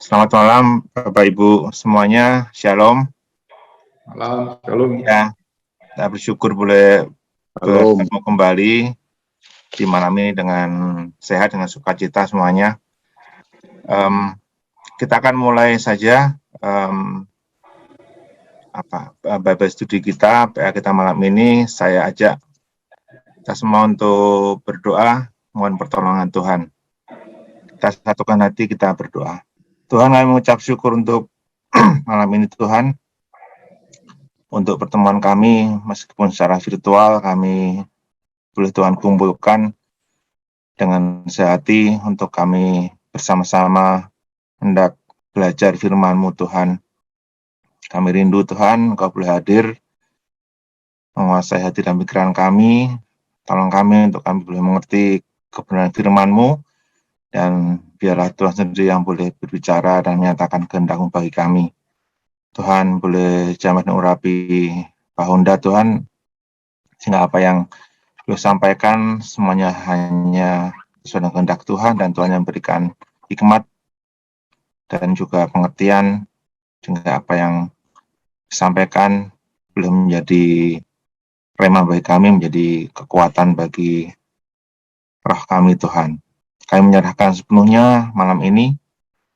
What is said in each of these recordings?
Selamat malam, Bapak Ibu semuanya. Shalom. Malam, shalom. Ya, kita bersyukur boleh bertemu kembali di malam ini dengan sehat, dengan sukacita semuanya. Kita akan mulai saja Bible Study kita malam ini. Saya ajak kita semua untuk berdoa, mohon pertolongan Tuhan. Kita satukan hati, kita berdoa. Tuhan, kami mengucap syukur untuk malam ini Tuhan, untuk pertemuan kami, meskipun secara virtual, kami boleh Tuhan kumpulkan dengan sehati untuk kami bersama-sama hendak belajar firman-Mu Tuhan. Kami rindu Tuhan, Engkau boleh hadir, menguasai hati dan pikiran kami. Tolong kami untuk kami boleh mengerti kebenaran firman-Mu, dan biarlah Tuhan sendiri yang boleh berbicara dan menyatakan kehendak-Mu bagi kami. Tuhan boleh jamah dan urapi Pak Honda Tuhan, sehingga apa yang beliau sampaikan semuanya hanya sesuai dengan kehendak Tuhan, dan Tuhan yang berikan hikmat dan juga pengertian, sehingga apa yang disampaikan belum menjadi rema bagi kami, menjadi kekuatan bagi roh kami Tuhan. Kami menyerahkan sepenuhnya malam ini,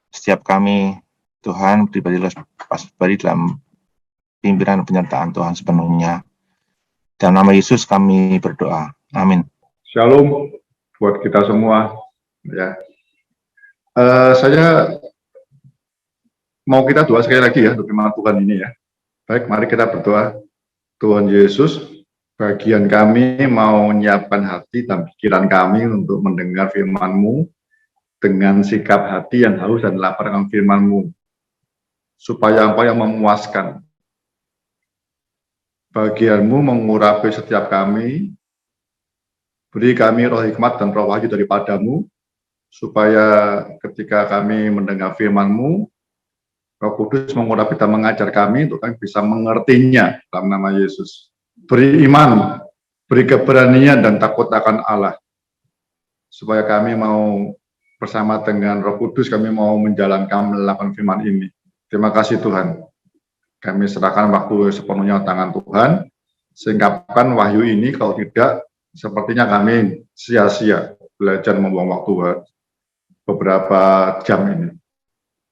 setiap kami Tuhan pribadi dalam pimpinan penyertaan Tuhan sepenuhnya. Dalam nama Yesus kami berdoa. Amin. Shalom buat kita semua. Ya, saya mau kita doa sekali lagi ya untuk firman Tuhan ini ya. Baik, mari kita berdoa. Tuhan Yesus, bagian kami mau menyiapkan hati dan pikiran kami untuk mendengar firman-Mu dengan sikap hati yang haus dan lapar akan firman-Mu, supaya apa yang memuaskan. Bagian-Mu mengurapi setiap kami, beri kami roh hikmat dan roh wahyu daripada-Mu, supaya ketika kami mendengar firman-Mu, Roh Kudus mengurapi dan mengajar kami untuk kami bisa mengertinya dalam nama Yesus. Beri iman, beri keberanian dan takut akan Allah, supaya kami mau bersama dengan Roh Kudus, kami mau menjalankan melakukan firman ini. Terima kasih Tuhan. Kami serahkan waktu sepenuhnya tangan Tuhan, singkapkan wahyu ini, kalau tidak sepertinya kami sia-sia belajar membuang waktu beberapa jam ini.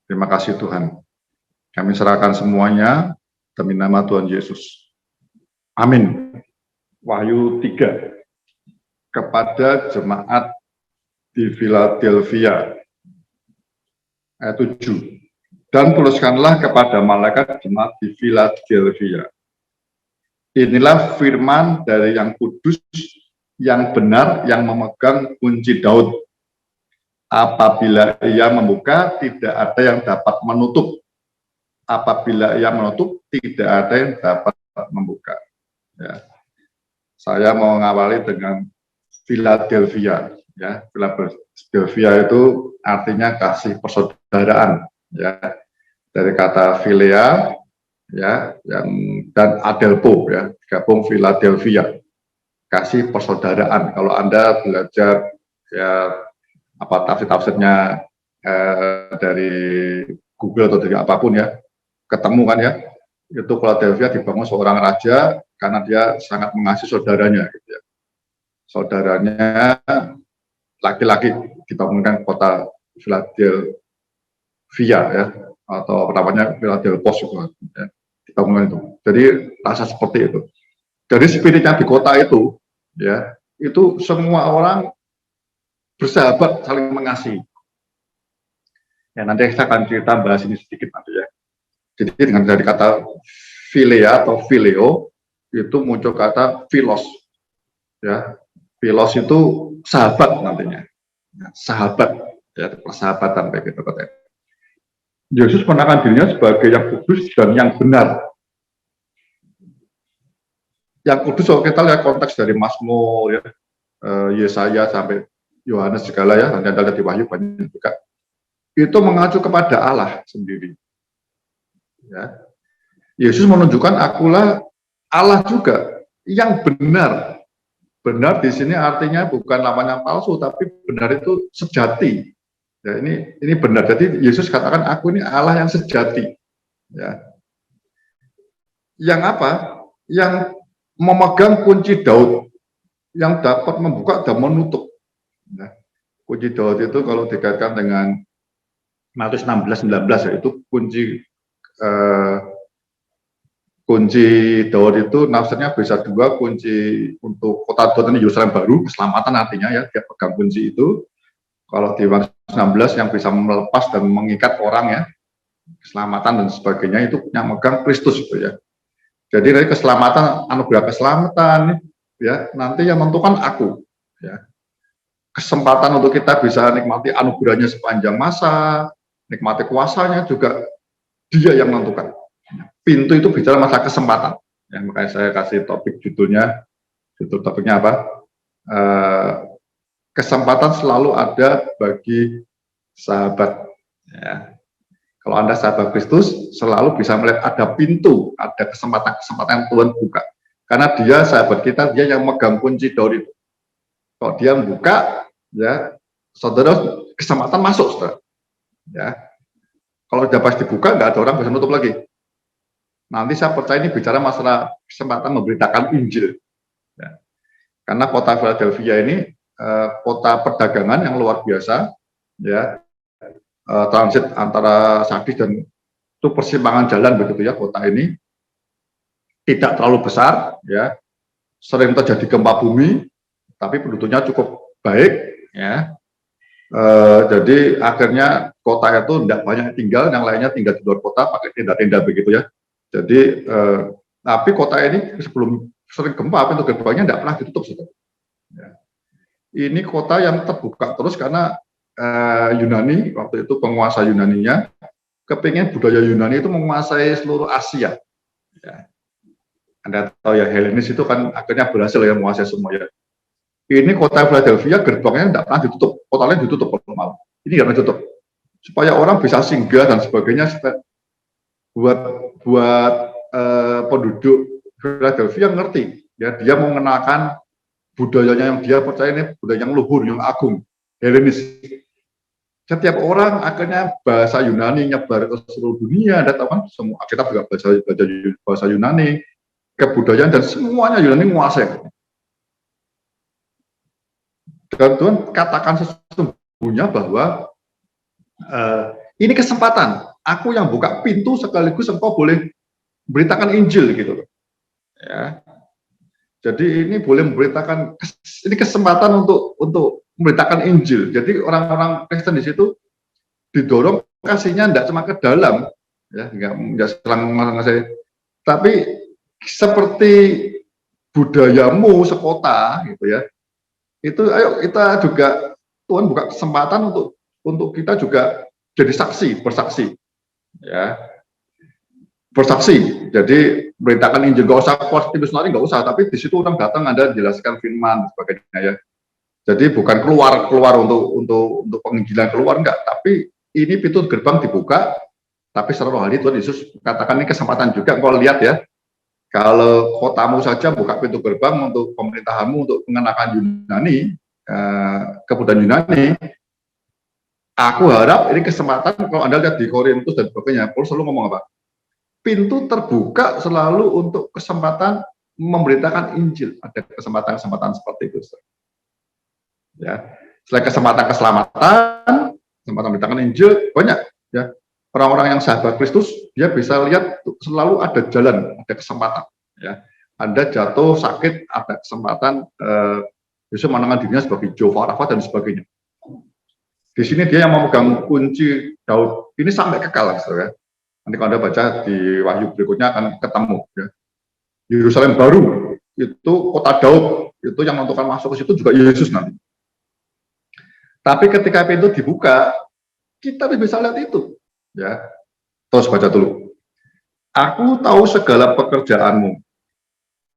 Terima kasih Tuhan. Kami serahkan semuanya demi nama Tuhan Yesus. Amin. Wahyu 3. Kepada jemaat di Philadelphia. Ayat 7. Dan tuliskanlah kepada malaikat jemaat di Philadelphia. Inilah firman dari yang kudus, yang benar, yang memegang kunci Daud. Apabila ia membuka, tidak ada yang dapat menutup. Apabila ia menutup, tidak ada yang dapat membuka. Ya. Saya mau mengawali dengan Philadelphia. Ya, Philadelphia itu artinya kasih persaudaraan. Ya, dari kata philea, ya, dan adelpo, ya, gabung Philadelphia. Kasih persaudaraan. Kalau Anda belajar ya apa tafsirnya dari Google atau dari apapun ya, ketemu kan ya, itu Philadelphia dibangun seorang raja karena dia sangat mengasihi saudaranya gitu ya. Saudaranya laki-laki dibangunkan kota Philadelphia ya, atau namanya Philadelphos ya, dibangunkan itu. Jadi rasa seperti itu. Dari spiritnya di kota itu ya, itu semua orang bersahabat, saling mengasihi. Ya, nanti saya akan cerita bahas ini sedikit nanti ya. Jadi dengan dari kata philea atau phileo itu muncul kata philos. Ya, philos itu sahabat nantinya. Ya, sahabat, ya, persahabatan kayak gitu katanya. Yesus menekankan dirinya sebagai yang kudus dan yang benar. Yang kudus, kalau kita lihat konteks dari Mazmur, ya, Yesaya sampai Yohanes segala ya, nanti ada di Wahyu banyak juga. Itu mengacu kepada Allah sendiri. Ya. Yesus menunjukkan akulah Allah juga yang benar. Benar di sini artinya bukan lawan yang palsu, tapi benar itu sejati. Ya, ini benar. Jadi Yesus katakan, aku ini Allah yang sejati. Ya. Yang apa? Yang memegang kunci Daud, yang dapat membuka dan menutup. Nah, kunci Daud itu kalau dikaitkan dengan Matius 16:19, yaitu kunci Daud itu nafsirnya bisa dua, kunci untuk kota Daud ini Yerusalem baru, keselamatan artinya ya, dia pegang kunci itu. Kalau di Matius 16 yang bisa melepas dan mengikat orang ya, keselamatan dan sebagainya, itu yang megang Kristus itu ya. Jadi dari keselamatan, anugerah keselamatan ya, nanti yang menentukan aku ya. Kesempatan untuk kita bisa nikmati anugerahnya sepanjang masa, nikmati kuasanya juga dia yang menentukan. Pintu itu bicara masalah kesempatan. Ya, makanya saya kasih judul topiknya apa? Kesempatan selalu ada bagi sahabat. Ya. Kalau Anda sahabat Kristus, selalu bisa melihat ada pintu, ada kesempatan yang Tuhan buka. Karena dia sahabat kita, dia yang megang kunci Daud itu. Kalau dia membuka, ya, saudara, kesempatan masuk, saudara. Ya. Kalau sudah pasti dibuka, nggak ada orang bisa nutup lagi. Nanti saya percaya ini bicara masalah kesempatan memberitakan Injil. Ya. Karena kota Philadelphia ini kota perdagangan yang luar biasa, ya. Transit antara Sardis dan itu persimpangan jalan begitu ya, kota ini tidak terlalu besar ya, sering terjadi gempa bumi tapi penduduknya cukup baik ya. Jadi akhirnya kota itu tidak banyak tinggal, yang lainnya tinggal di luar kota pakai tenda-tenda begitu ya. Jadi tapi kota ini sebelum sering gempa pintu gerbangnya tidak pernah ditutup ya. Ini kota yang terbuka terus karena Yunani, waktu itu penguasa Yunaninya kepingin budaya Yunani itu menguasai seluruh Asia. Ya. Anda tahu ya, Helenis itu kan akhirnya berhasil ya menguasai semua ya. Ini kota Philadelphia gerbangnya tidak pernah ditutup, kota lain ditutup kalau malam. Ini tidak pernah ditutup, supaya orang bisa singgah dan sebagainya. Buat penduduk Philadelphia ngerti, ya dia mau mengenalkan budayanya yang dia percaya ini budaya yang luhur, yang agung, Helenis. Setiap orang akhirnya bahasa Yunani nyebar ke seluruh dunia, ada tahu kan semua kita juga bahasa Yunani, kebudayaan dan semuanya Yunani menguasai. Dan Tuhan katakan sesungguhnya bahwa ini kesempatan, aku yang buka pintu sekaligus engkau boleh beritakan Injil gitu. Ya. Jadi ini boleh memberitakan, ini kesempatan untuk memberitakan Injil. Jadi orang-orang Kristen di situ didorong kasihnya tidak cuma ke dalam, ya, nggak selang ngasih, tapi seperti budayamu sekota, gitu ya. Itu ayo kita juga Tuhan buka kesempatan untuk kita juga jadi bersaksi, ya. Bersaksi, jadi beritakan Injil, nggak usah positif nggak usah, tapi di situ orang datang Anda jelaskan firman sebagainya ya. Jadi bukan keluar untuk penginjilan keluar enggak, tapi ini pintu gerbang dibuka, tapi secara rohani Tuhan Yesus katakan ini kesempatan juga. Kalau lihat ya, kalau kotamu saja buka pintu gerbang untuk pemerintahanmu untuk mengenakan Yunani, kebudayaan Yunani, aku harap ini kesempatan. Kalau Anda lihat di Korintus dan sebagainya, Paulus selalu ngomong apa? Pintu terbuka selalu untuk kesempatan memberitakan Injil. Ada kesempatan-kesempatan seperti itu. Ya, selain kesempatan keselamatan, kesempatan memberitakan Injil, banyak ya. Orang-orang yang sahabat Kristus, dia bisa lihat selalu ada jalan, ada kesempatan. Ya, Anda jatuh sakit, ada kesempatan. Yesus menangkan dirinya sebagai Jehovah Rafa dan sebagainya. Di sini dia yang memegang kunci Daud. Ini sampai kekal, saudara. Nanti kalau Anda baca di Wahyu berikutnya akan ketemu. Ya. Yerusalem baru, itu kota Daud, itu yang menentukan masuk ke situ juga Yesus nanti. Tapi ketika pintu dibuka, kita bisa lihat itu. Ya, terus baca dulu. Aku tahu segala pekerjaanmu.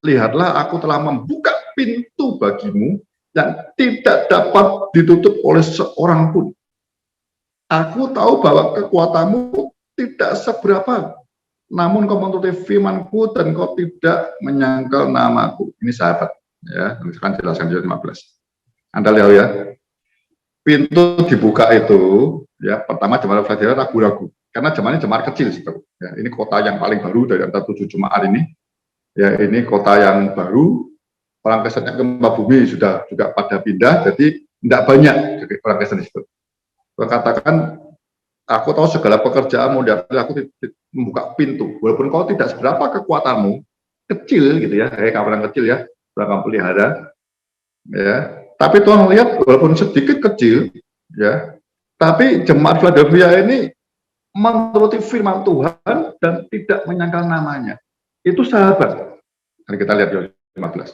Lihatlah, aku telah membuka pintu bagimu yang tidak dapat ditutup oleh seorang pun. Aku tahu bahwa kekuatanmu tidak seberapa, namun kau menuruti firman-Ku dan kau tidak menyangkal namaku. Ini sahabat, ya, akan jelaskan di 15. Anda lihat ya, pintu dibuka itu, ya pertama jemaat Filadelfia ragu-ragu, karena jemaatnya jemaat kecil sih, ya, ini kota yang paling baru dari antara 7 jemaat ini, ya ini kota yang baru, orang Kristennya gempa bumi sudah juga pada pindah, jadi tidak banyak jadi orang Kristen di situ. Saya katakan, aku tahu segala pekerjaanmu, dan aku membuka pintu, walaupun kau tidak seberapa kekuatanmu, kecil gitu ya, kayak kawalan kecil ya, orang pelihara, ya. Tapi Tuhan melihat walaupun sedikit kecil, ya, tapi jemaat Philadelphia ini menuruti firman Tuhan dan tidak menyangkal namanya. Itu sahabat. Mari kita lihat Yohanes 15.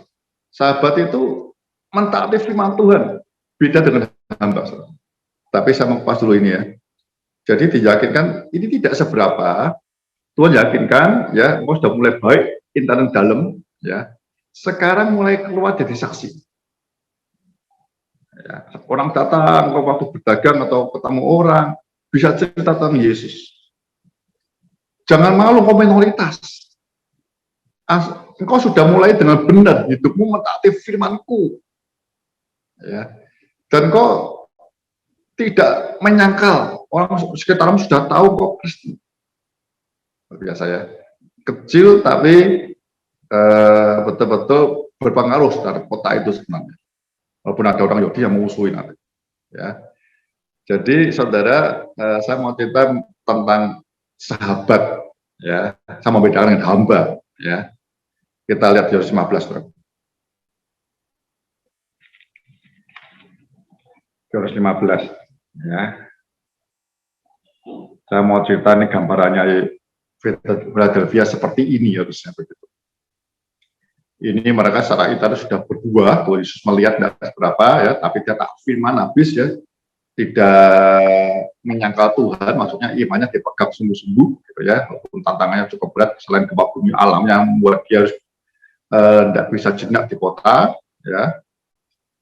Sahabat itu mentaati firman Tuhan, beda dengan hamba. Tapi saya mau kupas dulu ini ya. Jadi diyakinkan ini tidak seberapa. Tuhan yakinkan, ya, engkau sudah mulai baik, intan dalam, ya. Sekarang mulai keluar jadi saksi. Ya, orang datang ke waktu berdagang atau ketemu orang bisa cerita tentang Yesus. Jangan malu kau minoritas. Engkau sudah mulai dengan benar hidupmu mentaati firman-Ku. Ya. Dan kau tidak menyangkal, orang sekitarmu sudah tahu kau Kristen. Biasa ya. Kecil tapi betul-betul berpengaruh terhadap kota itu sebenarnya. Walaupun ada orang Yahudi yang mengusuhi nanti, ya. Jadi saudara, saya mau cerita tentang sahabat, ya, sama bedakan dengan hamba, ya. Kita lihat Yohanes 15, bro. Yohanes 15, ya. Saya mau cerita ini gambarannya Philadelphia seperti ini harusnya begitu. Ini mereka secara itu sudah berdua, Tuhan Yesus melihat berapa ya, tapi dia tak firman habis ya, tidak menyangkal Tuhan, maksudnya imannya dipegang sungguh-sungguh, gitu ya, walaupun tantangannya cukup berat, selain gempa bumi alam yang membuat dia harus tidak bisa jenak di kota, ya.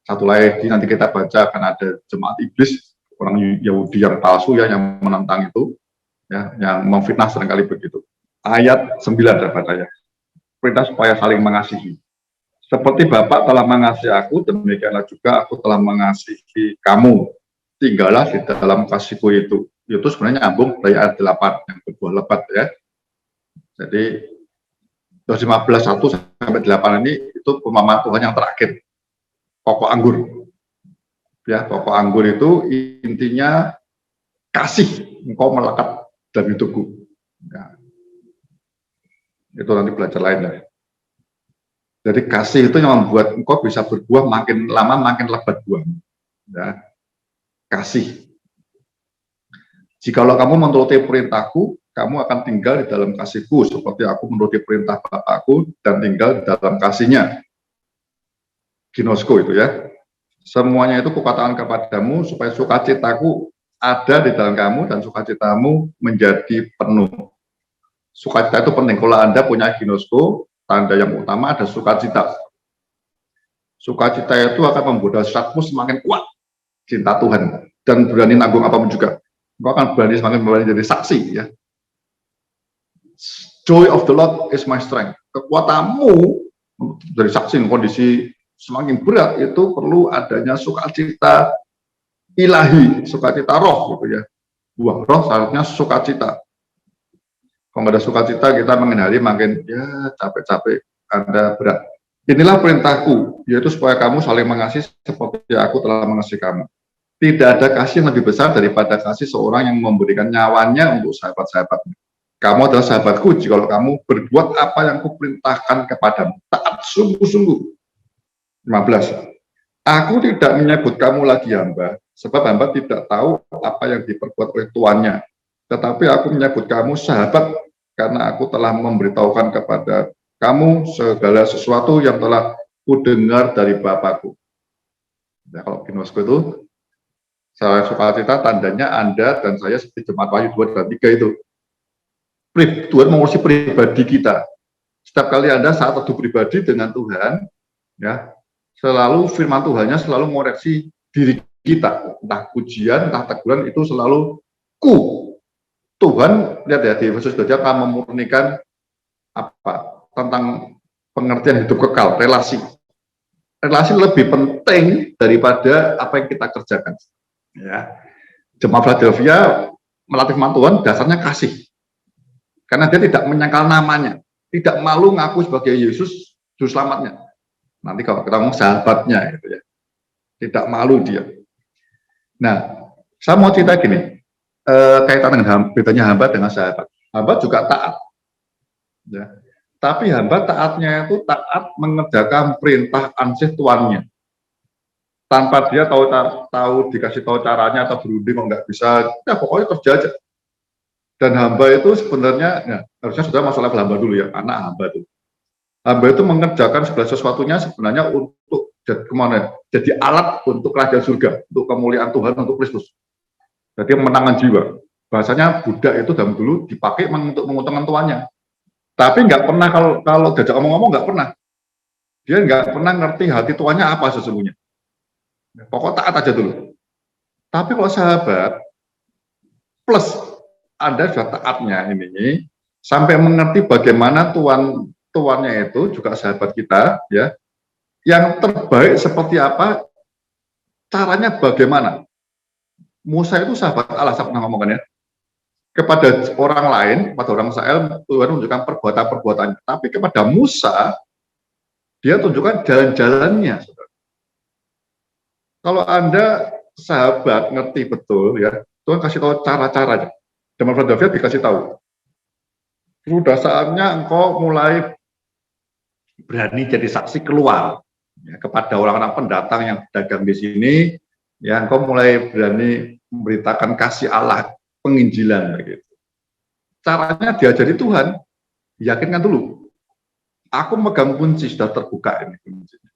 Satu lagi nanti kita baca akan ada jemaat iblis, orang Yahudi yang palsu ya, yang menentang itu, ya, yang memfitnah seringkali begitu. Ayat 9 daripada ya. Perintah supaya saling mengasihi. Seperti Bapa telah mengasihi aku, demikianlah juga aku telah mengasihi kamu. Tinggallah di dalam kasihku itu. Itu sebenarnya nyambung dari ayat 8 yang berbuah lebat ya. Jadi 15 1 sampai 8 ini itu pemahaman Tuhan yang terakhir. Pokok anggur. Ya, pokok anggur itu intinya kasih, engkau melekat dalam hidupku. Ya. Itu nanti belajar lain ya. Jadi kasih itu yang membuat engkau bisa berbuah makin lama makin lebat buah. Ya. Kasih. Jikalau kamu menuruti perintahku, kamu akan tinggal di dalam kasihku seperti aku menuruti perintah Bapakku dan tinggal di dalam kasihnya. Ginosko itu ya. Semuanya itu kukatakan kepadamu supaya sukacitaku ada di dalam kamu dan sukacitamu menjadi penuh. Sukacita itu penting. Kalau Anda punya ginosko, tanda yang utama ada sukacita. Sukacita itu akan membuat hasratmu semakin kuat, cinta Tuhan, dan berani nanggung apapun juga. Engkau akan semakin berani jadi saksi. Ya. Joy of the Lord is my strength. Kekuatanmu dari saksi kondisi semakin berat itu perlu adanya sukacita ilahi, sukacita roh, gitu ya. Buah roh seharusnya sukacita. Kalau nggak ada sukacita, kita menghindari makin ya capek-capek, Anda berat. Inilah perintahku, yaitu supaya kamu saling mengasihi seperti aku telah mengasihi kamu. Tidak ada kasih yang lebih besar daripada kasih seorang yang memberikan nyawanya untuk sahabat-sahabatnya. Kamu adalah sahabatku jika kamu berbuat apa yang kuperintahkan kepadamu. Taat sungguh-sungguh. 15. Aku tidak menyebut kamu lagi hamba, sebab hamba tidak tahu apa yang diperbuat oleh tuannya. Tetapi aku menyebut kamu sahabat, karena aku telah memberitahukan kepada kamu segala sesuatu yang telah kudengar dari Bapakku. Nah, kalau ginosko itu, saya sukacita tandanya Anda dan saya seperti jemaat Wahyu 2 dan 3 itu. Tuhan mengurusi pribadi kita. Setiap kali Anda saat teduh pribadi dengan Tuhan, ya, selalu firman Tuhannya selalu mengoreksi diri kita. Entah pujian, entah teguran, itu selalu Tuhan, lihat ya, di Yesus dia akan memurnikan apa tentang pengertian hidup kekal, relasi. Relasi lebih penting daripada apa yang kita kerjakan. Ya, jemaat Philadelphia melatih firman Tuhan dasarnya kasih, karena dia tidak menyangkal namanya, tidak malu ngaku sebagai Yesus juru selamatnya. Nanti kalau kita ngomong sahabatnya, gitu ya, tidak malu dia. Nah, saya mau cerita gini, kaitan dengan bedanya hamba dengan sahabat. Hamba juga taat, ya. Tapi hamba taatnya itu taat mengerjakan perintah ansih tuannya, tanpa dia tahu dikasih tahu caranya atau berunding kok nggak bisa, ya pokoknya kerja aja. Dan hamba itu sebenarnya, ya, harusnya sudah masuk level hamba dulu ya, anak hamba itu. Hamba itu mengerjakan segala sesuatunya sebenarnya untuk jadi alat untuk kerajaan surga, untuk kemuliaan Tuhan, untuk Kristus. Jadi menangan jiwa. Bahasanya budak itu dalam dulu dipakai untuk menguntungkan tuannya. Tapi nggak pernah kalau diajak ngomong-ngomong nggak pernah. Dia nggak pernah ngerti hati tuannya apa sesungguhnya. Pokok taat aja dulu. Tapi kalau sahabat plus Anda sudah taatnya ini sampai mengerti bagaimana tuannya itu juga sahabat kita, ya, yang terbaik seperti apa, caranya bagaimana. Musa itu sahabat Allah, saya pernah ngomongkan ya. Kepada orang lain, kepada orang Israel, Tuhan menunjukkan perbuatan-perbuatannya. Tapi kepada Musa, dia tunjukkan jalan-jalannya. Kalau Anda sahabat ngerti betul, ya, Tuhan kasih tahu cara-caranya. Zaman Philadelphia dikasih tahu. Sudah saatnya engkau mulai berani jadi saksi keluar, ya, kepada orang-orang pendatang yang dagang di sini, ya, engkau mulai berani memberitakan kasih Allah, penginjilan, begitu. Caranya diajari Tuhan, yakinkan dulu. Aku megang kunci, sudah terbuka ini kuncinya.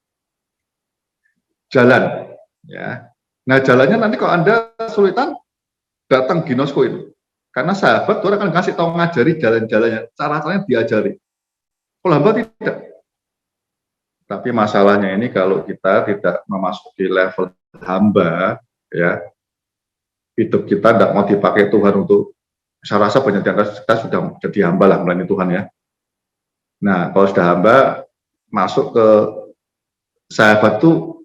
Jalan, ya. Nah, jalannya nanti kalau Anda kesulitan, datang Ginosko itu. Karena sahabat Tuhan akan kasih tahu, ngajari jalan-jalannya, cara-caranya diajari. Kalau hamba tidak. Tapi masalahnya ini kalau kita tidak memasuki level hamba, ya, hidup kita tidak mau dipakai Tuhan untuk, saya rasa banyak yang kita sudah jadi hamba lah melayani Tuhan ya. Nah, kalau sudah hamba, masuk ke sahabat itu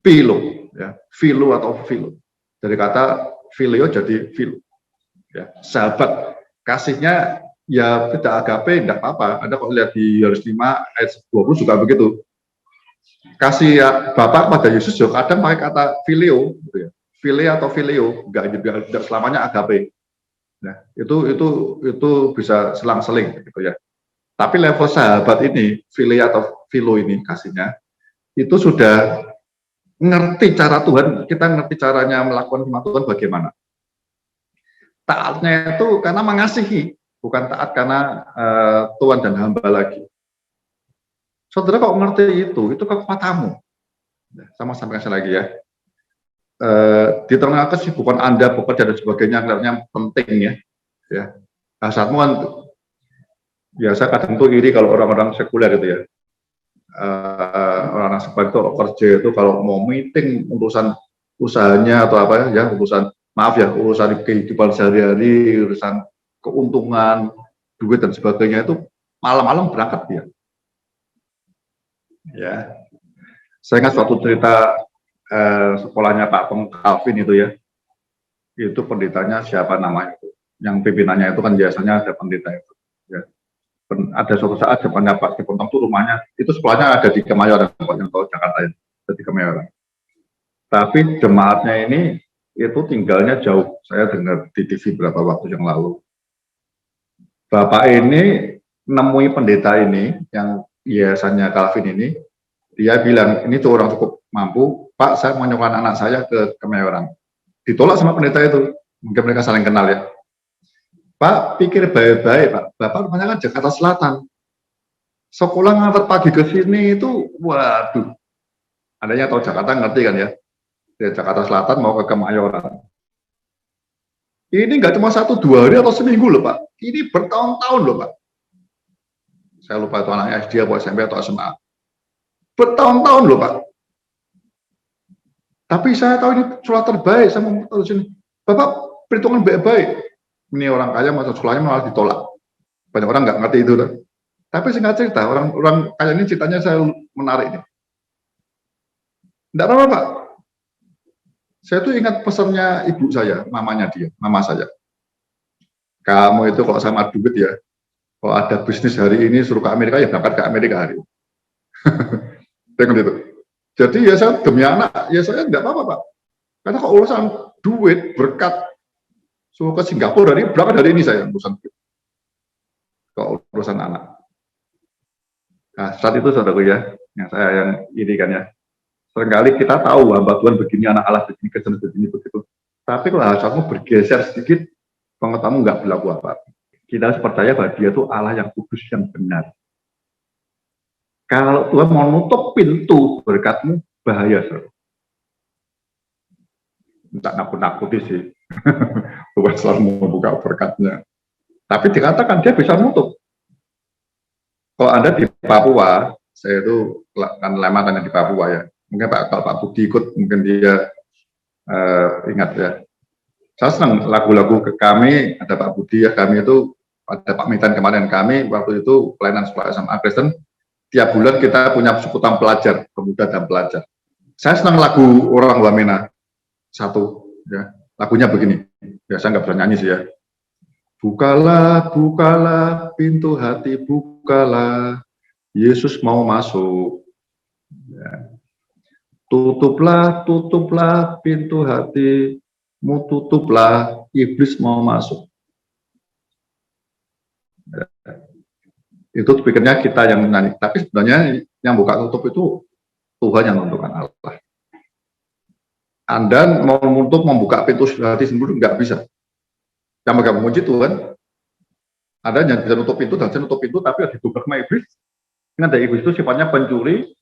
philo, ya, philo atau philo. Dari kata filio jadi philo, ya, sahabat. Kasihnya ya tidak agape, tidak apa-apa. Anda kalau lihat di Yohanes 5 ayat 20 juga begitu. Kasih ya, Bapak kepada Yesus juga kadang pakai kata filio, gitu ya. File atau filio, enggak selamanya agape. Nah, itu bisa selang-seling gitu ya. Tapi level sahabat ini, file atau filo ini kasihnya, itu sudah ngerti cara Tuhan, kita ngerti caranya melakukan firman Tuhan bagaimana. Taatnya itu karena mengasihi, bukan taat karena Tuhan dan hamba lagi. Saudara kok ngerti itu kekuatanmu. Sama sampaikan lagi ya. Di tengah kesibukan Anda bekerja dan sebagainya, kelihatannya penting ya. Nah, saatmu kan, ya saya kadang tuh iri kalau orang-orang sekuler gitu ya. Orang-orang seperti itu kerja itu kalau mau meeting urusan usahanya atau apa ya, urusan kehidupan sehari-hari, urusan keuntungan, duit dan sebagainya itu malam-malam berangkat dia. Ya, saya ingat suatu cerita sekolahnya Pak Peng Calvin itu ya, itu pendetanya siapa namanya itu, yang pimpinannya itu kan biasanya ada pendeta itu. Ya. Ada suatu saat depannya Pak Dipontong itu rumahnya, itu sekolahnya ada di Kemayoran, yang tahu Jakarta itu, ada di Kemayoran. Tapi jemaatnya ini itu tinggalnya jauh. Saya dengar di TV beberapa waktu yang lalu. Bapak ini nemui pendeta ini, yang yayasannya Calvin ini, dia bilang, ini tuh orang cukup mampu, Pak, saya mau nyokong anak saya ke Kemayoran. Ditolak sama pendeta itu, mungkin mereka saling kenal ya. Pak, pikir baik-baik, Pak. Bapak rumahnya kan Jakarta Selatan. Sekolah ngantar pagi ke sini itu, waduh. Adanya tahu Jakarta ngerti kan ya. Dari Jakarta Selatan mau ke Kemayoran. Ini nggak cuma 1-2 hari atau seminggu loh, Pak. Ini bertahun-tahun loh, Pak. Saya lupa itu anaknya SD atau SMP atau SMA. Bertahun-tahun loh, Pak. Tapi saya tahu ini sekolah terbaik, saya mau tahu sini. Bapak perhitungan baik-baik. Ini orang kaya masuk sekolahnya malah ditolak. Banyak orang nggak ngerti itu. Tapi singkat cerita, orang kaya ini ceritanya saya menarik ini. Tidak apa-apa, Pak. Saya tuh ingat pesannya ibu saya, mama saya. Kamu itu kalau sama duit ya, kalau ada bisnis hari ini suruh ke Amerika, ya berangkat ke Amerika hari ini. Dengan itu. Jadi ya saya demi anak, ya saya enggak apa-apa Pak. Karena kalau urusan duit, berkat, suruh ke Singapura, berangkat dari ini saya urusan duit. Kalau urusan anak. Nah, saat itu saudaraku ya, yang ini kan ya. Seringkali kita tahu hamba Tuhan begini, anak Allah begini, Kristen begini, begitu. Tapi kalau hati bergeser sedikit, pengetahuan nggak berlaku apa. Kita harus percaya bahwa dia itu Allah yang kudus, yang benar. Kalau Tuhan mau nutup pintu berkatmu, bahaya, saudara. Tak nakut-nakuti sih. Tuhan selalu membuka berkatnya. Tapi dikatakan dia bisa nutup. Kalau Anda di Papua, saya itu kan lama kan di Papua ya. Mungkin kalau Pak Budi ikut, mungkin dia ingat ya. Saya senang lagu-lagu ke kami, ada Pak Budi ya, kami itu, ada Pak Mitan kemarin kami, waktu itu pelayanan sekolah SMA Kristen, tiap bulan kita punya sebutan pelajar, pemuda dan pelajar. Saya senang lagu orang Wamena, satu, ya, lagunya begini, ya saya nggak bisa nyanyi sih ya. Bukalah, bukalah, pintu hati bukalah, Yesus mau masuk. Ya. Tutuplah, tutuplah pintu hatimu, tutuplah, iblis mau masuk. Ya. Itu pikirnya kita yang nyanyi, tapi sebenarnya yang buka tutup itu Tuhan yang menentukan Allah. Anda mau untuk membuka pintu hati sendiri nggak bisa. Yang megang mengunci Tuhan. Anda yang bisa nutup pintu dan saya nutup pintu, tapi ada dibubak sama iblis. Ingat ya, iblis itu sifatnya pencuri,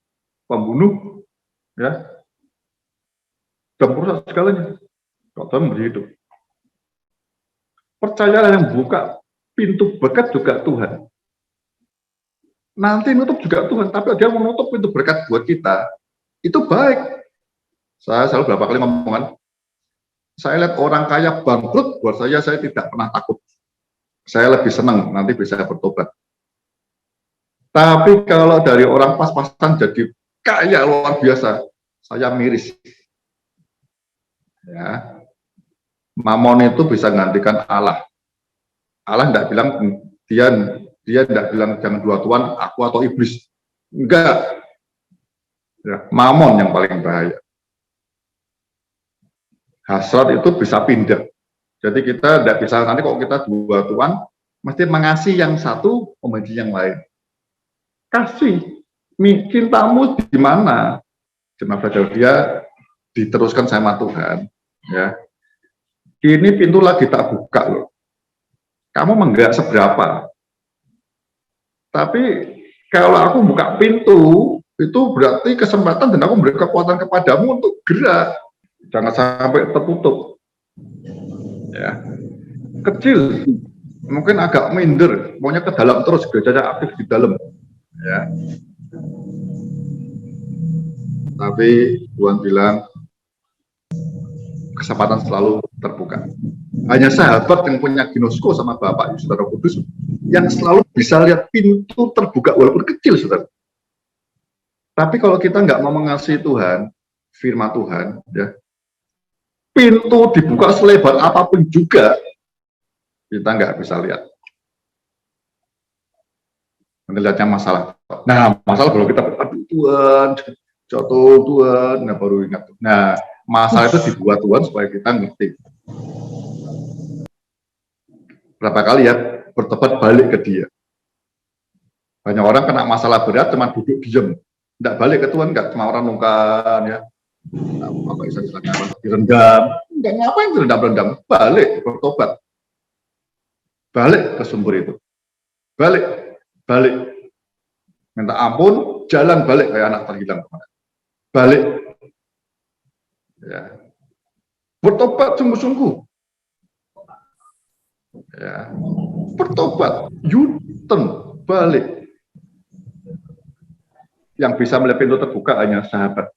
pembunuh, ya, dan merusak segalanya. Kalau Tuhan memberi hidup. Percayalah yang buka pintu berkat juga Tuhan. Nanti nutup juga Tuhan, tapi dia menutup pintu berkat buat kita. Itu baik. Saya selalu berapa kali ngomongan, saya lihat orang kaya bangkrut, buat saya tidak pernah takut. Saya lebih senang nanti bisa bertobat. Tapi kalau dari orang pas-pasan jadi kaya luar biasa, saya miris. Ya, Mamon itu bisa menggantikan Allah. Allah tidak bilang dia tidak bilang jangan dua tuan, aku atau iblis. Enggak. Ya, Mamon yang paling bahaya. Hasrat itu bisa pindah. Jadi kita tidak bisa nanti kalau kita dua tuan, mesti mengasihi yang satu, membenci yang lain. Kasih, cintamu di mana? Cuma belajar dia diteruskan sama Tuhan. Ya, ini pintu lagi tak buka loh. Kamu enggak seberapa. Tapi kalau aku buka pintu, itu berarti kesempatan dan aku memberi kekuatan kepadamu untuk gerak. Jangan sampai tertutup. Ya, kecil, mungkin agak minder, maunya ke dalam terus, gerejanya aktif di dalam. Ya. Tapi Tuhan bilang kesempatan selalu terbuka. Hanya sahabat yang punya ginosko sama Bapak Saudara Kudus yang selalu bisa lihat pintu terbuka walaupun kecil, saudara. Tapi kalau kita nggak mau mengasihi Tuhan, firman Tuhan, ya, pintu dibuka selebar apapun juga, kita nggak bisa lihat. Melihatnya masalah. Nah, masalah kalau kita, aduh Tuhan, jatuh Tuhan, nah baru ingat. Nah, masalah itu dibuat Tuhan supaya kita ngerti. Berapa kali ya bertobat balik ke Dia. Banyak orang kena masalah berat cuma duduk diam, tidak balik ke Tuhan, nggak cuma orang nungkan ya. Apa istilahnya direndam, nggak ngapain direndam-rendam, balik bertobat, balik ke sumber itu, balik, minta ampun, jalan balik kayak anak terhilang kemarin, balik, ya, bertobat sungguh-sungguh, ya, bertobat, U-turn, balik. Yang bisa melihat pintu terbuka hanya sahabat.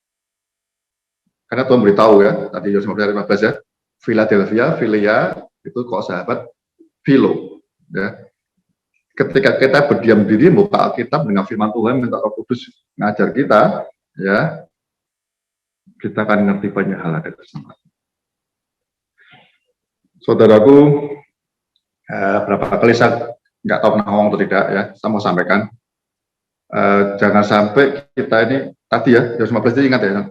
Karena Tuhan beritahu ya, tadi Yohanes 15 ya, Philadelphia, Philia, itu kok sahabat, Philo. Ya. Ketika kita berdiam diri, buka Alkitab dengan firman Tuhan, minta Roh Kudus ngajar kita, ya, kita akan ngerti banyak hal ada bersama. Saudaraku, berapa kali saya nggak tahu pernah ngomong atau tidak ya, saya mau sampaikan, jangan sampai kita ini tadi ya, jam 15 itu ingat ya,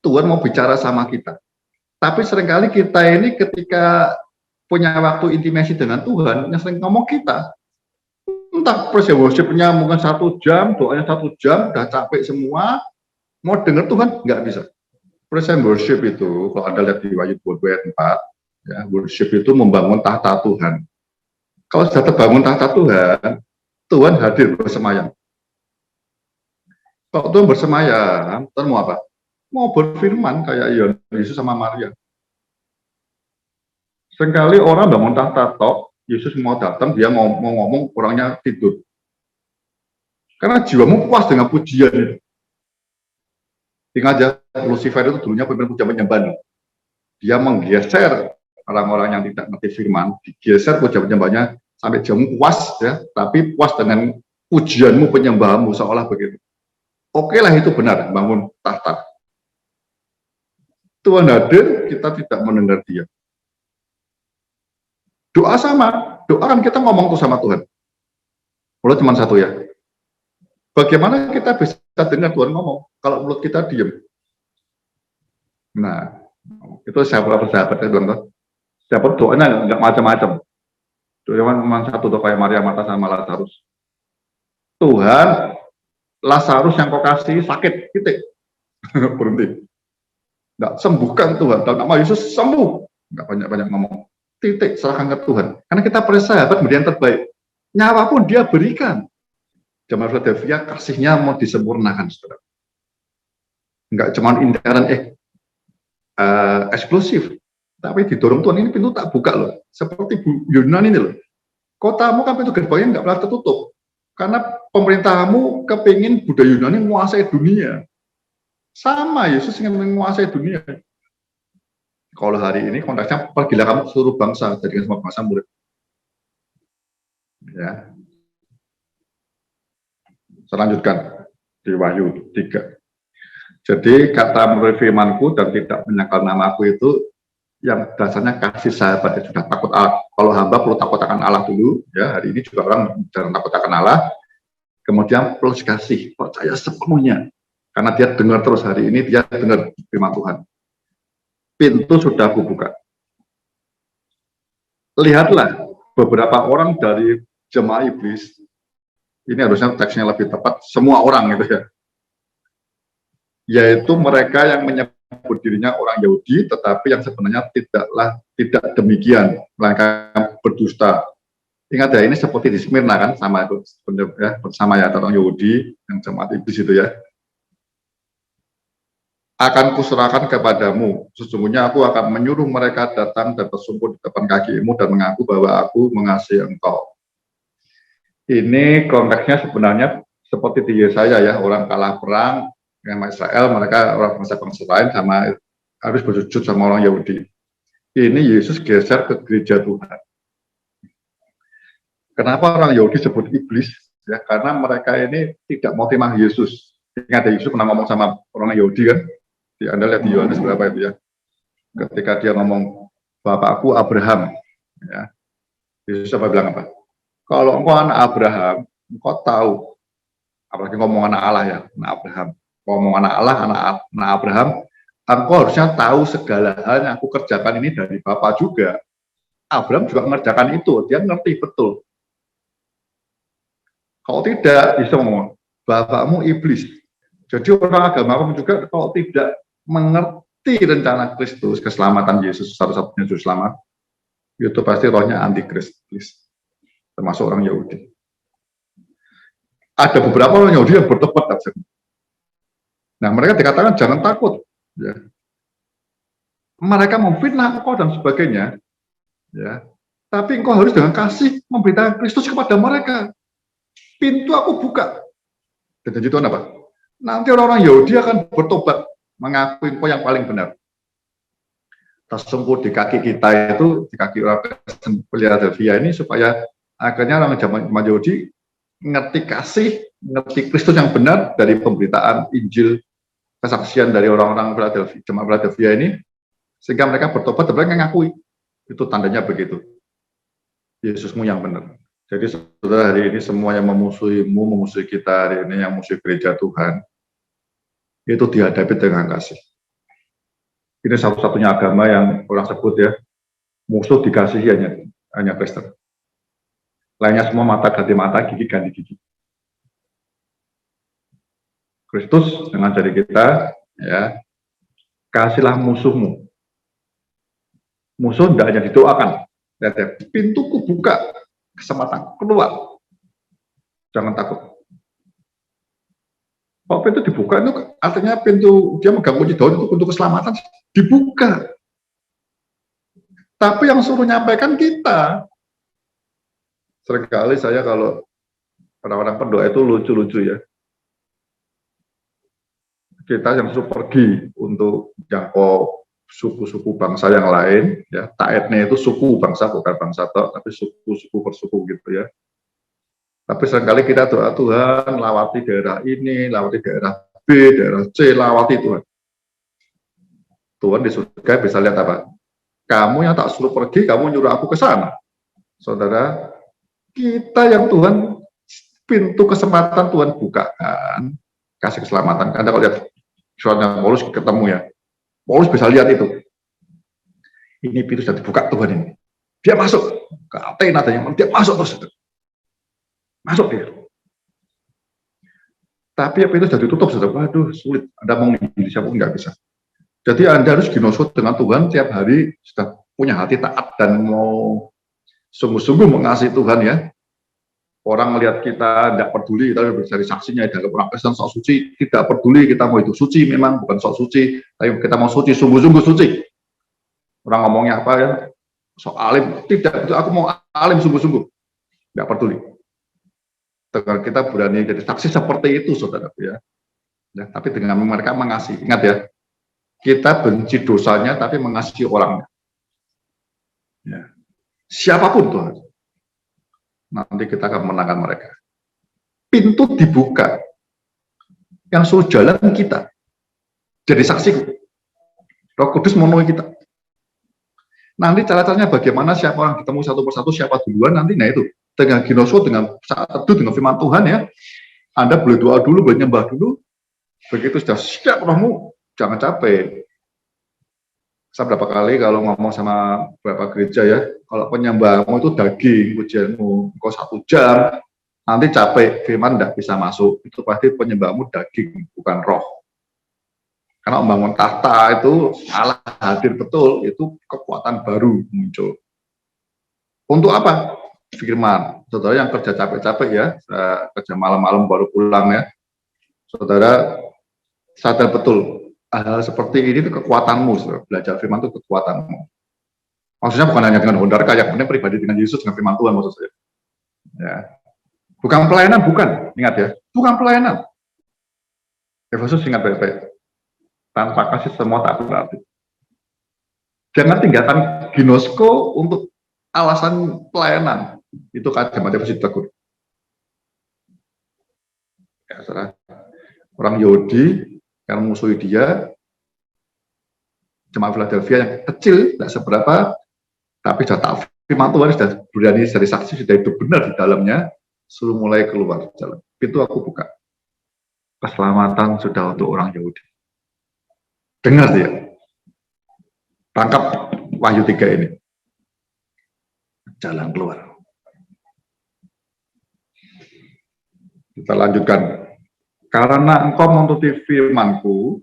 Tuhan mau bicara sama kita. Tapi seringkali kita ini ketika punya waktu intimasi dengan Tuhan, yang sering ngomong kita, entah praise worship-nya mungkin 1 jam, doanya 1 jam, udah capek semua, mau dengar Tuhan nggak bisa. Praise worship itu, kalau Anda lihat di Wahyu 22 ayat 4, ya, worship itu membangun tahta Tuhan. Kalau sudah terbangun tahta Tuhan, Tuhan hadir bersemayam. Kalau Tuhan bersemayam, Tuhan mau apa? Mau berfirman kayak Yesus sama Maria. Seringkali orang bangun tahta tok, Yesus mau datang, dia mau ngomong, orangnya tidur. Karena jiwamu puas dengan pujian itu. Ingat aja, Lucifer itu dulunya pemimpin pujian penyembah. Dia menggeser orang-orang yang tidak ngerti firman, digeser pujian penyembahnya sampai jiwamu puas ya, tapi puas dengan pujianmu, penyembahmu, seolah begitu. Oke lah, itu benar, bangun tahta. Tuhan hadir, kita tidak mendengar dia. Doa sama, doa kan kita ngomong tuh sama Tuhan. Mulut cuma satu ya. Bagaimana kita bisa dengar Tuhan ngomong kalau mulut kita diam? Nah, itu siapa sahabatnya bilang, siapa doanya nggak macam-macam. Doanya cuma satu tuh kayak Maria, Marta sama Lazarus. Tuhan, Lazarus yang kau kasih sakit, titik. Berhenti. Nggak, sembuhkan Tuhan, dalam nama Yesus sembuh. Nggak banyak-banyak ngomong. Titik, serahkan ke Tuhan. Karena kita persahabat, kemudian terbaik. Nyawa pun dia berikan. Jemaat Philadelphia, kasihnya mau disempurnakan, saudara. Nggak cuma intern, eksklusif. Tapi didorong Tuhan, ini pintu tak buka loh. Seperti Yunan ini loh. Kotamu kan pintu gerbangnya nggak pernah tertutup. Karena pemerintahmu kepingin budaya Yunani menguasai dunia. Sama, Yesus ingin menguasai dunia. Kalau hari ini konteksnya, pergilah kamu ke seluruh bangsa, jadikan semua bangsa murid. Ya. Selanjutkan di Wahyu 3. Jadi kata menurut firmanku dan tidak menyangkal namaku itu, yang dasarnya kasih sahabat, ya sudah takut Allah. Kalau hamba perlu takut akan Allah dulu, ya hari ini juga orang jarang takut akan Allah. Kemudian plus kasih, percaya sepenuhnya. Karena dia dengar terus hari ini, dia dengar firman Tuhan. Pintu sudah aku buka. Lihatlah beberapa orang dari jemaah iblis, ini harusnya teksnya lebih tepat, semua orang gitu ya. Yaitu mereka yang menyebut dirinya orang Yahudi, tetapi yang sebenarnya tidak demikian, melainkan berdusta. Ingat ya, ini seperti di Smyrna kan, sama itu ya, bersama ya orang Yahudi yang jemaat iblis itu ya. Akan kuserahkan kepadamu, sesungguhnya aku akan menyuruh mereka datang dan bersungkur di depan kakimu dan mengaku bahwa aku mengasihi engkau. Ini konteksnya sebenarnya seperti di Yesaya ya, orang kalah perang dengan Israel, mereka orang bangsa lain sama harus bersujud sama orang Yahudi. Ini Yesus geser ke gereja Tuhan. Kenapa orang Yahudi sebut iblis? Ya, karena mereka ini tidak mau terima Yesus. Ingat ya, Yesus pernah ngomong sama orang Yahudi kan? Anda lihat di Yohanes berapa itu ya? Ketika dia ngomong, Bapakku Abraham. Ya. Yesus apa bilang apa? Kalau engkau anak Abraham, engkau tahu. Apalagi ngomong anak Allah ya, anak Abraham. Ngomong anak Allah, anak Abraham, engkau harusnya tahu segala hal yang aku kerjakan ini dari Bapa juga. Abraham juga mengerjakan itu, dia ngerti betul. Kalau tidak, bisa ngomong, bapakmu iblis. Jadi orang agama pun juga kalau tidak mengerti rencana Kristus, keselamatan Yesus, satu-satunya juru selamat, itu pasti rohnya antikristus, termasuk orang Yahudi. Ada beberapa orang Yahudi yang bertobat. Nah, mereka dikatakan jangan takut. Ya. Mereka memfitnah engkau dan sebagainya. Ya. Tapi engkau harus dengan kasih memberitakan Kristus kepada mereka. Pintu aku buka. Dan janji Tuhan apa? Nanti orang-orang Yahudi akan bertobat, mengakui engkau yang paling benar. Tersungkur di kaki kita itu, di kaki orang Philadelphia ini, supaya akhirnya orang zaman Yahudi ngerti kasih, ngerti Kristus yang benar dari pemberitaan Injil, kesaksian dari orang-orang Philadelphia, jemaat Philadelphia ini, sehingga mereka bertobat dan mereka ngakui Itu tandanya begitu. Yesusmu yang benar. Jadi saudara, hari ini semua yang memusuhimu, memusuhi kita hari ini, yang musuh gereja Tuhan, itu dihadapi dengan kasih. Ini satu-satunya agama yang orang sebut ya, musuh dikasihi hanya Kristen. Lainnya semua mata ganti mata, gigi ganti gigi. Kristus dengan jari kita, ya, kasihlah musuhmu. Musuh tidak hanya didoakan, lihat ya, pintuku buka, kesempatan keluar, jangan takut. Kalau pintu dibuka itu artinya pintu dia megang kunci daun itu untuk keselamatan dibuka. Tapi yang suruh nyampaikan kita. Seringkali saya kalau orang-orang pendoa itu lucu-lucu ya. Kita yang suruh pergi untuk jangkau suku-suku bangsa yang lain, ya, taetnya itu suku bangsa, bukan bangsa tok, tapi suku-suku bersuku gitu ya. Tapi seringkali kita doa Tuhan, lawati daerah ini, lawati daerah B, daerah C, lawati Tuhan. Tuhan di surga bisa lihat apa? Kamu yang tak suruh pergi, kamu nyuruh aku ke sana. Saudara, kita yang Tuhan, pintu kesempatan Tuhan bukakan, kasih keselamatan. Anda kalau lihat suratnya Paulus ketemu ya, Paulus bisa lihat itu. Ini pintu sudah dibuka Tuhan ini. Dia masuk ke Athena, dia masuk terus. Masuk dia. Tapi apa itu sudah ditutup, sudah waduh sulit. Anda mau Indonesia pun nggak bisa. Jadi Anda harus ginosot dengan Tuhan tiap hari, sudah punya hati taat dan mau sungguh-sungguh mengasihi Tuhan ya. Orang melihat kita tidak peduli, kita mencari saksinya dalam orang Kristen sok suci, tidak peduli kita mau itu suci, memang bukan sok suci, tapi kita mau suci, sungguh-sungguh suci. Orang ngomongnya apa ya, sok alim, tidak, aku mau alim sungguh-sungguh, tidak peduli. Dengan kita berani jadi saksi seperti itu, saudara ya. Tapi dengan mereka mengasihi, ingat ya, kita benci dosanya, tapi mengasihi orangnya. Ya. Siapapun Tuhan, nanti kita akan menangkan mereka. Pintu dibuka, yang suruh jalan kita, jadi saksi. Roh Kudus memenuhi kita. Nanti cara-caranya bagaimana, siapa orang ketemu satu persatu, siapa duluan, nanti nah itu. Dengan ginoso, dengan saat teduh, dengan firman Tuhan ya, Anda boleh doa dulu, boleh nyembah dulu, begitu sudah siap rohmu, jangan capek. Saya berapa kali kalau ngomong sama beberapa gereja ya, kalau penyembahmu itu daging, pujianmu, kok 1 jam, nanti capek, firman tidak bisa masuk, itu pasti penyembahmu daging, bukan roh. Karena membangun tahta itu, Allah hadir betul, itu kekuatan baru muncul. Untuk apa? Firman. Saudara yang kerja capek-capek ya, kerja malam-malam baru pulang ya, saudara sadar betul hal seperti ini itu kekuatanmu, saudara. Belajar firman itu kekuatanmu. Maksudnya bukan hanya dengan Honda kayak penting pribadi dengan Yesus, dengan firman Tuhan maksud saya. Ya. Bukan pelayanan, bukan. Ingat ya, bukan pelayanan. Efesus ingat baik-baik. Tanpa kasih semua tak berarti. Jangan tinggalkan ginosko untuk alasan pelayanan. Itu kacamata Efesus tegur. Ya, saudara. Orang Yahudi yang memusuhi dia, jemaat Philadelphia yang kecil, tidak seberapa, tapi sudah tahu firman Tuhan, sudah berani dari saksi, sudah hidup benar di dalamnya, suruh mulai keluar jalan. Pintu aku buka. Keselamatan sudah untuk orang Yahudi. Dengar dia. Tangkap Wahyu 3 ini. Jalan keluar. Kita lanjutkan. Karena engkau menuruti firman-Ku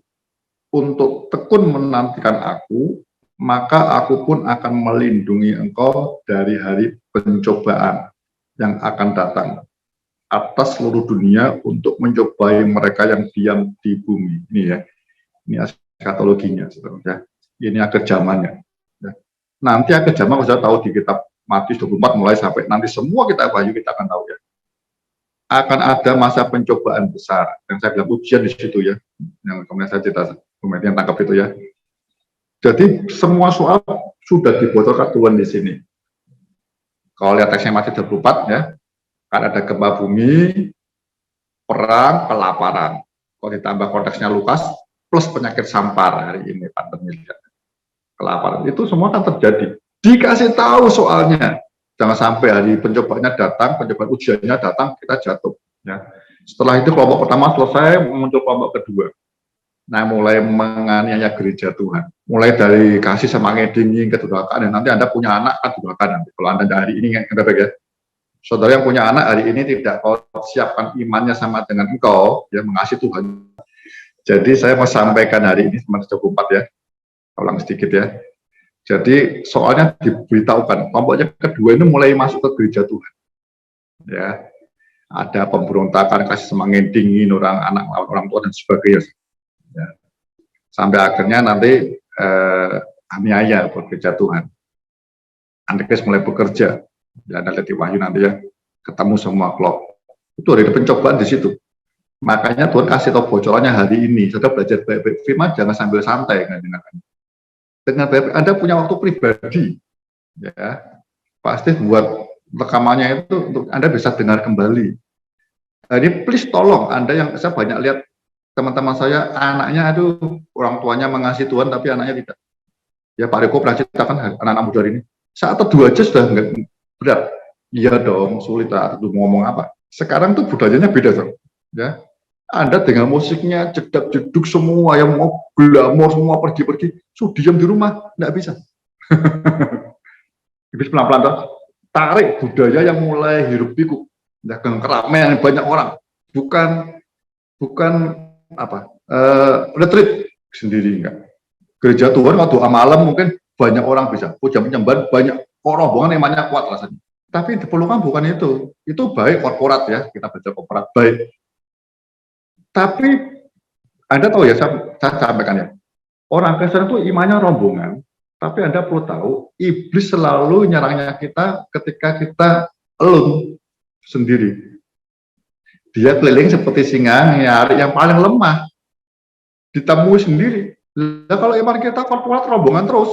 untuk tekun menantikan aku, maka aku pun akan melindungi engkau dari hari pencobaan yang akan datang atas seluruh dunia untuk mencobai mereka yang diam di bumi. Ini ya, ini eskatologinya, saudara. Ini akhir zamannya. Ya. Nanti akhir zaman sudah tahu di kitab Matius 24 mulai sampai nanti semua kitab Wahyu kita akan tahu ya. Akan ada masa pencobaan besar. Yang saya bilang ujian di situ ya. Yang kemudian saya cerita, kemudian tangkap itu ya. Jadi semua soal sudah dibocorkan Tuhan di sini. Kalau lihat teksnya Matius 24 ya, kan ada gempa bumi, perang, kelaparan. Kalau ditambah konteksnya Lukas, plus penyakit sampar hari ini, pandemi, kelaparan. Itu semua kan terjadi. Dikasih tahu soalnya. Jangan sampai hari pencobanya datang, pencobaan ujiannya datang, kita jatuh. Ya. Setelah itu kelompok pertama selesai, muncul kelompok kedua. Nah, mulai menganiaya gereja Tuhan. Mulai dari kasih sama ngedingin, kedurhakaan, dan nanti Anda punya anak, kan kedurhakaan nanti. Kalau Anda hari ini, ya, saudara yang punya anak hari ini tidak kau siapkan imannya sama dengan engkau, ya, mengasihi Tuhan. Jadi saya mau sampaikan hari ini, teman 24 ya, ulang sedikit ya. Jadi soalnya diberitahukan, kelompoknya kedua ini mulai masuk ke gereja Tuhan. Ya, ada pemberontakan, kasih semangat dingin, anak orang tua dan sebagainya. Ya. Sampai akhirnya nanti aniaya buat gereja Tuhan. Antikris mulai bekerja. Ya, Anda lihat di Wahyu nanti ya, ketemu semua kelompok. Itu ada pencobaan di situ. Makanya Tuhan kasih tahu bocorannya hari ini. Saudara belajar baik-baik firman, jangan sambil santai dengan baik. Anda punya waktu pribadi, ya pasti buat rekamannya itu untuk Anda bisa dengar kembali. Jadi please tolong Anda yang saya banyak lihat teman-teman saya anaknya aduh orang tuanya mengasihi Tuhan tapi anaknya tidak. Ya Pak Riko pernah ceritakan anak-anak muda ini saat teduh aja sudah nggak berat. Iya dong sulit teduh ngomong apa. Sekarang tuh budayanya beda dong. Ya Anda dengan musiknya jedak-jeduk semua yang mau glamor semua pergi-pergi, diam di rumah nggak bisa. Habis pelan-pelan tarik budaya yang mulai hirup pikuk, ya keramaian banyak orang, bukan apa retreat sendiri enggak. Gereja Tuhan waktu malam mungkin banyak orang bisa, puja penyembahan banyak rombongan yang banyak kuat rasanya. Tapi diperlukan bukan itu baik korporat ya, kita baca korporat baik. Tapi Anda tahu ya, saya sampaikan ya, orang Kristen itu imannya rombongan, tapi Anda perlu tahu, iblis selalu nyerangnya kita ketika kita alone, sendiri. Dia keliling seperti singa, nyari yang paling lemah, ditemui sendiri. Nah, kalau iman kita korporat rombongan terus,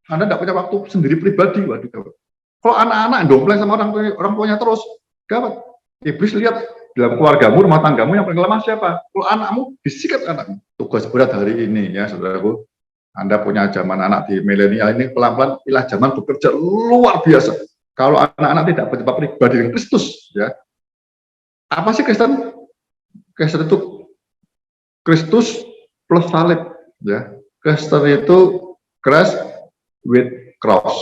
Anda tidak punya waktu sendiri pribadi, waduh. Kalau anak-anak dompleng sama orang tuanya terus, gawat. Iblis lihat, dalam keluargamu, rumah tanggamu yang paling lemah siapa? Kalau anakmu, disikat anakmu. Tugas berat hari ini ya saudaraku. Anda punya zaman anak di milenial ini pelan-pelan ilah zaman bekerja luar biasa. Kalau anak-anak tidak berjumpa pribadi dengan Kristus, ya. Apa sih Kristen? Kristen itu Kristus plus salib, ya. Kristen itu Christ with cross.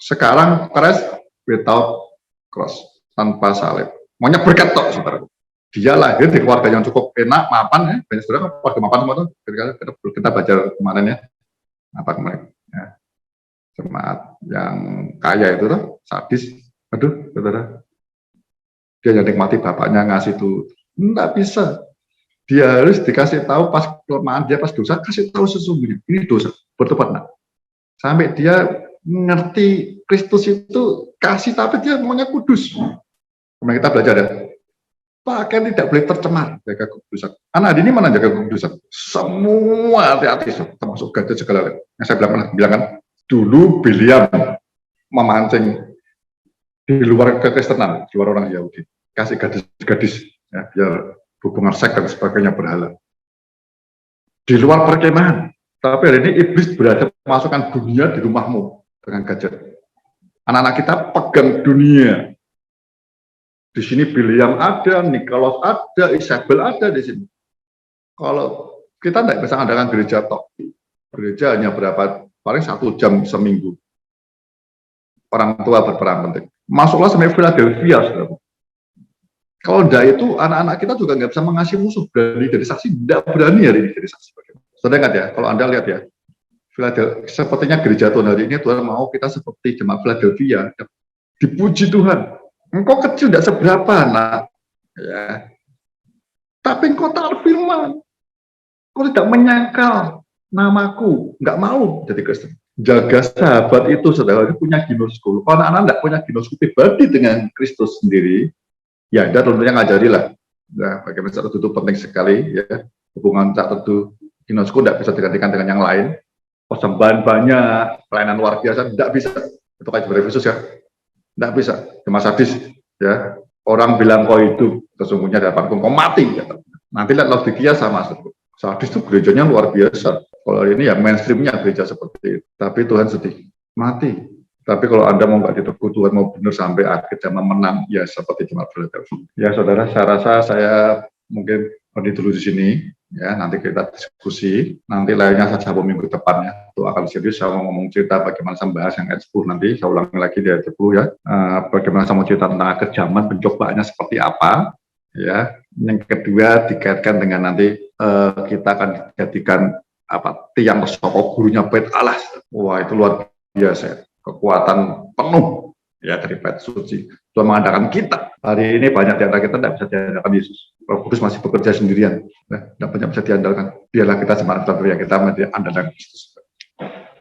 Sekarang Christ without cross, tanpa salib. Maunya berkat tok, saudara. Dia lahir di keluarga yang cukup enak, mapan ya. Banyak saudara keluarga mapan semua tuh. Kita baca kemarin ya. Apa kemarin? Ya. Jemaat yang kaya itu tuh, sadis. Aduh, saudara. Dia yang nikmati bapaknya ngasih itu. Enggak bisa. Dia harus dikasih tahu pas kelemahan dia, pas dosa, kasih tahu sesungguhnya. Ini dosa, bertobat nak. Sampai dia ngerti Kristus itu kasih, tapi dia maunya kudus. Kemudian kita belajar ya, pakaian tidak boleh tercemar, jaga kekudusan. Anak ini mana jaga kekudusan? Semua hati-hati, termasuk gadget segala. Yang saya bilang kan, dulu Biliam memancing di luar kekristenan, di luar orang Yahudi, kasih gadis-gadis, ya, biar hubungan seks dan sebagainya berhala. Di luar perkemahan, tapi hari ini iblis berada memasukkan dunia di rumahmu dengan gadget. Anak-anak kita pegang dunia. Di sini Biliam ada, Nikolas ada, Isabel ada di sini. Kalau kita tidak bisa mengadakan gereja tok, gereja hanya berapa, paling 1 jam seminggu. Orang tua berperan penting. Masuklah sampai Philadelphia, saudara. Kalau tidak itu, anak-anak kita juga nggak bisa mengasihi musuh, berani jadi saksi, tidak berani hari ini jadi saksi. Saudara ingat ya, kalau Anda lihat ya, Philadelphia, sepertinya gereja Tuhan hari ini, Tuhan mau kita seperti jemaat Philadelphia, dipuji Tuhan. Engkau kecil tidak seberapa, nak. Ya. Tapi engkau tahu firman. Engkau tidak menyangkal namaku. Nggak mau jadi Kristen. Jaga sahabat itu, saudara, punya ginosku. Kalau anak-anak tidak punya ginosku pribadi dengan Kristus sendiri, ya Anda tentunya ngajarilah. Nah, bagaimana saat itu penting sekali, ya. Hubungan saat itu ginosku tidak bisa digantikan dengan yang lain. Persembahan banyak, pelayanan luar biasa, tidak bisa. Itu kayak sebagai Yesus ya. Tidak bisa, cuma sadis ya. Orang bilang kau hidup, sesungguhnya dapat kau mati. Ya. Nanti lihat Laodikia sama sadis itu gerejanya luar biasa. Kalau ini ya mainstreamnya gereja seperti itu. Tapi Tuhan sedih. mati. Tapi kalau Anda mau nggak diteguh Tuhan, mau benar sampai akhir zaman menang, ya seperti jemaat Philadelphia. Ya saudara, saya rasa saya mungkin berhenti dulu di sini. Ya, nanti kita diskusi. Nanti lainnya saja minggu depannya. Itu akan serius, saya mau ngomong cerita bagaimana saya bahas yang ayat 10 nanti. Saya ulangi lagi di ayat 10 ya. Bagaimana saya mau cerita tentang kejaman, pencobaannya seperti apa. Ya, yang kedua dikaitkan dengan nanti kita akan dijadikan tiang sokok gurunya bait Allah. Wah, itu luar biasa, kekuatan penuh ya dari bait suci. Tuhan mengadakan kita. Hari ini banyak di antara kita tidak bisa diandalkan Yesus. Roh Kudus masih bekerja sendirian, tidak banyak bisa diandalkan. Biarlah kita semangat yang kita menjadi andalkan Kristus.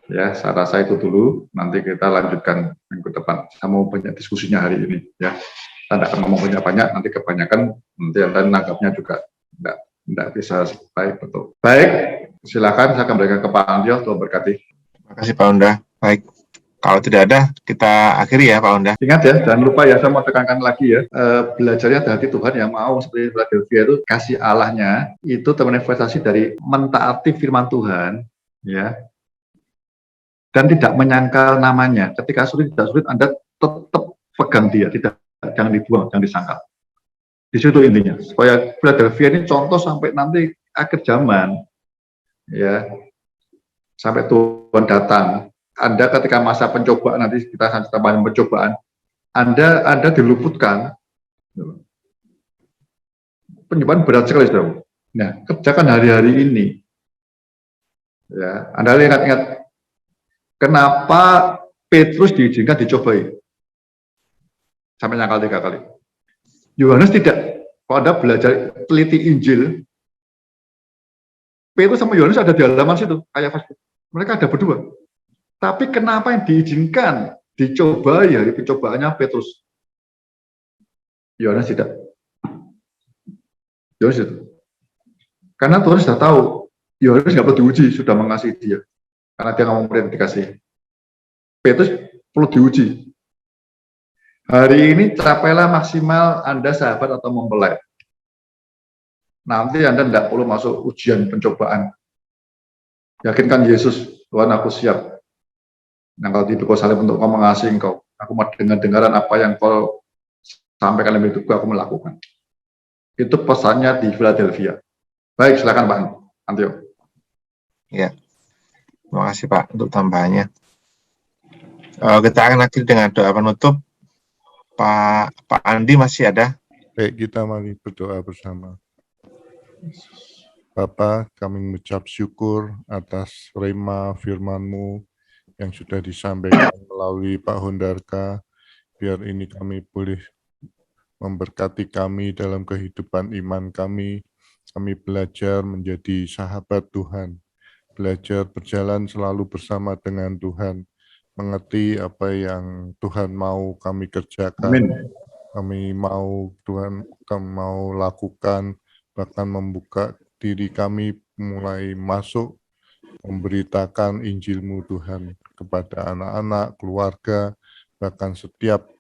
Ya, saya rasa itu dulu. Nanti kita lanjutkan minggu depan. Saya mau banyak diskusinya hari ini. Ya, saya tidak akan ngomong banyak-banyak. Nanti kebanyakan nanti yang lain nanggapnya juga tidak bisa baik betul. Baik, silakan saya kembalikan ke Pak Andio. Tuhan berkati. Terima kasih Pak Onda. Baik, kalau tidak ada kita akhiri ya Pak Onda. Ingat ya, jangan lupa ya, saya mau tekankan lagi ya, belajarnya dari hati Tuhan yang mau seperti Philadelphia itu kasih Allahnya itu termanifestasi dari mentaati firman Tuhan ya, dan tidak menyangkal namanya. Ketika sulit tidak sulit, Anda tetap pegang dia, jangan dibuang, jangan disangkal. Di situ intinya, supaya Philadelphia ini contoh sampai nanti akhir zaman, ya, sampai Tuhan datang. Anda ketika masa pencobaan, nanti kita akan banyak pencobaan, Anda diluputkan. Pencobaan berat sekali, saudara. Nah, kerjakan hari-hari ini. Ya, Anda ingat-ingat, kenapa Petrus diizinkan dicobai? Sampai nyangkal 3 kali. Yohanes tidak. Kalau Anda belajar teliti Injil, Petrus sama Yohanes ada di halaman situ, kayak Facebook. Mereka ada berdua. Tapi kenapa yang diizinkan dicobai hari pencobaannya Petrus? Yohanes tidak. Yohanes itu. Karena Tuhan sudah tahu, Yohanes nggak perlu diuji, sudah mengasihi dia. Karena dia nggak mau dikasih. Petrus perlu diuji. Hari ini capailah maksimal Anda sahabat atau mempelai. Nanti Anda tidak perlu masuk ujian pencobaan. Yakinkan Yesus, Tuhan aku siap. Nangkal di Yerusalem untuk kau mengasihi engkau. Aku mau dengar-dengaran apa yang kau sampaikan dalam hidupku, aku melakukan. Itu pesannya di Philadelphia. Baik, silakan Pak Antio. Ya, terima kasih Pak untuk tambahannya. Kita akan akhiri dengan doa penutup. Pak Andi masih ada? Baik, kita mari berdoa bersama. Bapa, kami mengucap syukur atas rema firman-Mu yang sudah disampaikan melalui Pak Hondarka. Biar ini kami boleh memberkati kami dalam kehidupan iman kami. Kami belajar menjadi sahabat Tuhan, belajar berjalan selalu bersama dengan Tuhan, mengerti apa yang Tuhan mau kami kerjakan. Amin. Kami mau Tuhan, kami mau lakukan, bahkan membuka diri kami mulai masuk, memberitakan Injil-Mu Tuhan kepada anak-anak, keluarga, bahkan setiap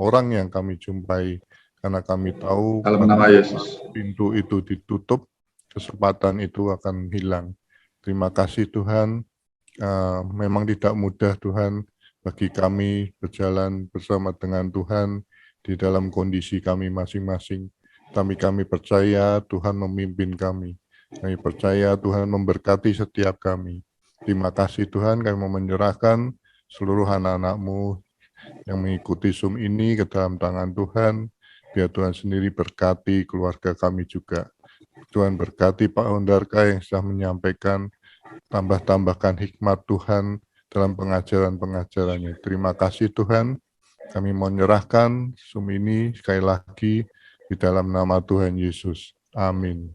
orang yang kami jumpai, karena kami tahu dalam nama Yesus pintu itu ditutup, kesempatan itu akan hilang. Terima kasih Tuhan, memang tidak mudah Tuhan bagi kami berjalan bersama dengan Tuhan di dalam kondisi kami masing-masing. Tapi kami percaya Tuhan memimpin kami. Kami percaya Tuhan memberkati setiap kami. Terima kasih Tuhan, kami mau menyerahkan seluruh anak-anak-Mu yang mengikuti Zoom ini ke dalam tangan Tuhan. Biar Tuhan sendiri berkati keluarga kami juga. Tuhan berkati Pak Hondarka yang sudah menyampaikan, tambahkan hikmat Tuhan dalam pengajaran-pengajarannya. Terima kasih Tuhan. Kami mau menyerahkan Zoom ini sekali lagi di dalam nama Tuhan Yesus. Amin.